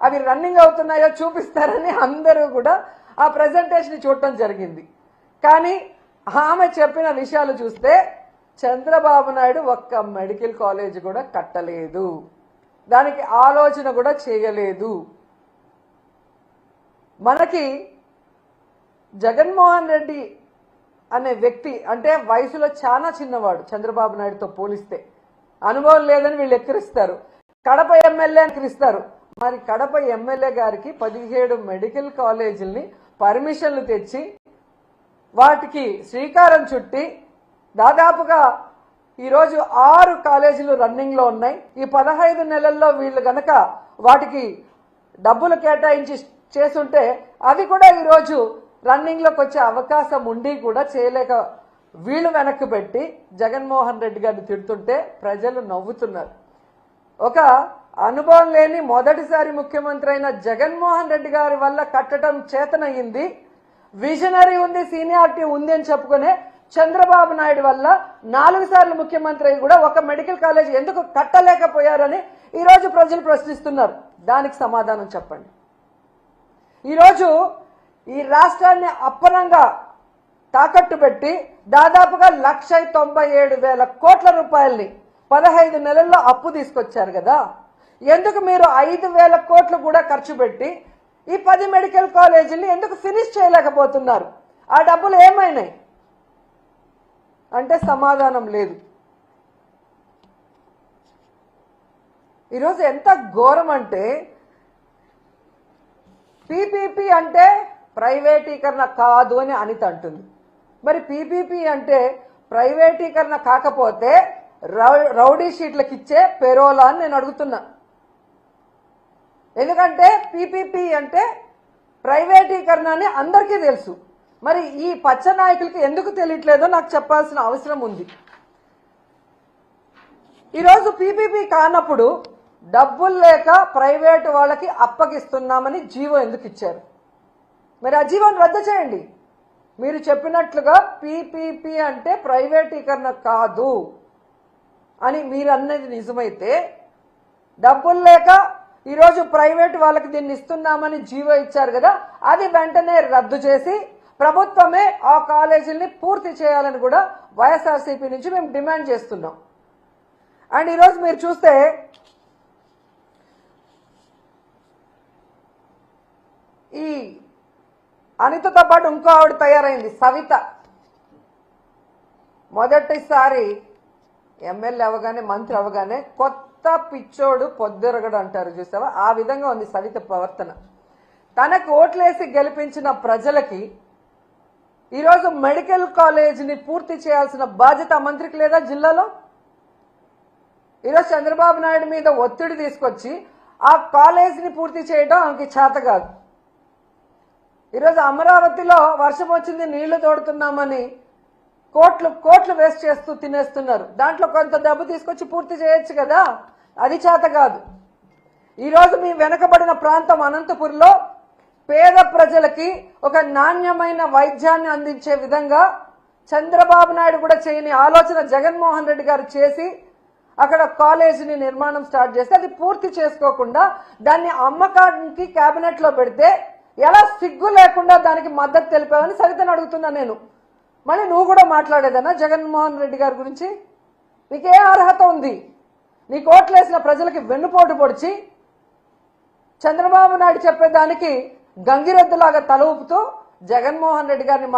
అవి రన్నింగ్ అవుతున్నాయో చూపిస్తారని అందరూ కూడా ఆ ప్రెజెంటేషన్ చూడటం జరిగింది. కానీ ఆమె చెప్పిన విషయాలు చూస్తే చంద్రబాబు నాయుడు ఒక్క మెడికల్ కాలేజ్ కూడా కట్టలేదు, దానికి ఆలోచన కూడా చేయలేదు. మనకి జగన్మోహన్ రెడ్డి అనే వ్యక్తి అంటే వయసులో చాలా చిన్నవాడు, చంద్రబాబు నాయుడుతో పోలిస్తే అనుభవం లేదని వీళ్ళు ఎక్కిరిస్తారు. కడప ఎమ్మెల్యే ఎక్కిరిస్తారు. మరి కడప ఎమ్మెల్యే గారికి 17 మెడికల్ కాలేజీల్ని పర్మిషన్లు తెచ్చి వాటికి శ్రీకారం చుట్టి దాదాపుగా ఈరోజు 6 కాలేజీలు రన్నింగ్లో ఉన్నాయి. ఈ 15 నెలల్లో వీళ్ళు గనక వాటికి డబ్బులు కేటాయించి చేసుంటే అవి కూడా ఈరోజు రన్నింగ్లోకి వచ్చే అవకాశం ఉండి కూడా చేయలేక వీళ్ళు వెనక్కి పెట్టి జగన్మోహన్ రెడ్డి గారిని తిడుతుంటే ప్రజలు నవ్వుతున్నారు. ఒక అనుభవం లేని మొదటిసారి ముఖ్యమంత్రి అయిన జగన్మోహన్ రెడ్డి గారి వల్ల కట్టడం చేతనయ్యింది, విజనరీ ఉంది, సీనియారిటీ ఉంది అని చెప్పుకునే చంద్రబాబు నాయుడు వల్ల 4 సార్లు ముఖ్యమంత్రి అయి కూడా ఒక మెడికల్ కాలేజ్ ఎందుకు కట్టలేకపోయారని ఈరోజు ప్రజలు ప్రశ్నిస్తున్నారు. దానికి సమాధానం చెప్పండి. ఈరోజు ఈ రాష్ట్రాన్ని అప్పనంగా తాకట్టు పెట్టి దాదాపుగా 1,97,000 కోట్ల రూపాయల్ని 15 నెలల్లో అప్పు తీసుకొచ్చారు కదా, ఎందుకు మీరు 5,000 కోట్లు కూడా ఖర్చు పెట్టి ఈ 10 మెడికల్ కాలేజీని ఎందుకు ఫినిష్ చేయలేకపోతున్నారు? ఆ డబ్బులు ఏమైనాయి అంటే సమాధానం లేదు. ఈరోజు ఎంత ఘోరం అంటే పీపీపీ అంటే ప్రైవేటీకరణ కాదు అని అనిత అంటుంది. మరి పీపీపీ అంటే ప్రైవేటీకరణ కాకపోతే రౌడీ షీట్లకు ఇచ్చే పెరోలా అని నేను అడుగుతున్నా. ఎందుకంటే పీపీపీ అంటే ప్రైవేటీకరణ అని అందరికీ తెలుసు. మరి ఈ పచ్చ నాయకులకి ఎందుకు తెలియట్లేదో నాకు చెప్పాల్సిన అవసరం ఉంది. ఈరోజు పీపీపీ కానప్పుడు డబ్బులు లేక ప్రైవేటు వాళ్ళకి అప్పగిస్తున్నామని జీవో ఎందుకు ఇచ్చారు? మరి ఆ జీవోని రద్దు చేయండి. మీరు చెప్పినట్లుగా పీపీపీ అంటే ప్రైవేటీకరణ కాదు అని మీరు అన్నది నిజమైతే, డబ్బులు లేక ఈరోజు ప్రైవేట్ వాళ్ళకి దీన్ని ఇస్తున్నామని జీవో ఇచ్చారు కదా, అది వెంటనే రద్దు చేసి ప్రభుత్వమే ఆ కాలేజీల్ని పూర్తి చేయాలని కూడా వైఎస్ఆర్సీపీ నుంచి మేము డిమాండ్ చేస్తున్నాం. అండ్ ఈరోజు మీరు చూస్తే ఈ అనితతో పాటు ఇంకో ఆవిడ తయారైంది, సవిత. మొదటిసారి ఎమ్మెల్యే అవగానే మంత్రి అవగానే కొత్త పిచ్చోడు పొద్దురగడు అంటారు చూసావా, ఆ విధంగా ఉంది సవిత ప్రవర్తన. తనకు ఓట్లేసి గెలిపించిన ప్రజలకి ఈరోజు మెడికల్ కాలేజీని పూర్తి చేయాల్సిన బాధ్యత మంత్రికి లేదా జిల్లాలో? ఈరోజు చంద్రబాబు నాయుడు మీద ఒత్తిడి తీసుకొచ్చి ఆ కాలేజీని పూర్తి చేయడం ఆమెకి చేత కాదు. ఈరోజు అమరావతిలో వర్షం వచ్చింది, నీళ్లు తోడుతున్నామని కోట్లు వేస్ట్ చేస్తూ తినేస్తున్నారు. దాంట్లో కొంత డబ్బు తీసుకొచ్చి పూర్తి చేయొచ్చు కదా, అది చేత కాదు. ఈరోజు మీ వెనకబడిన ప్రాంతం అనంతపురంలో పేద ప్రజలకి ఒక నాణ్యమైన వైద్యాన్ని అందించే విధంగా చంద్రబాబు నాయుడు కూడా చేయని ఆలోచన జగన్మోహన్ రెడ్డి గారు చేసి అక్కడ కాలేజీని నిర్మాణం స్టార్ట్ చేస్తే అది పూర్తి చేసుకోకుండా దాన్ని అమ్మకానికి క్యాబినెట్లో పెడితే ఎలా సిగ్గు లేకుండా దానికి మద్దతు తెలిపావని సవితను అడుగుతున్నా నేను. మళ్ళీ నువ్వు కూడా మాట్లాడేదన్నా జగన్మోహన్ రెడ్డి గారి గురించి? నీకే అర్హత ఉంది? నీకు ఓట్లేసిన ప్రజలకి వెన్నుపోటు పొడిచి చంద్రబాబు నాయుడు చెప్పేదానికి గంగిరెద్దులాగా తల ఊపుతూ జగన్మోహన్ రెడ్డి గారిని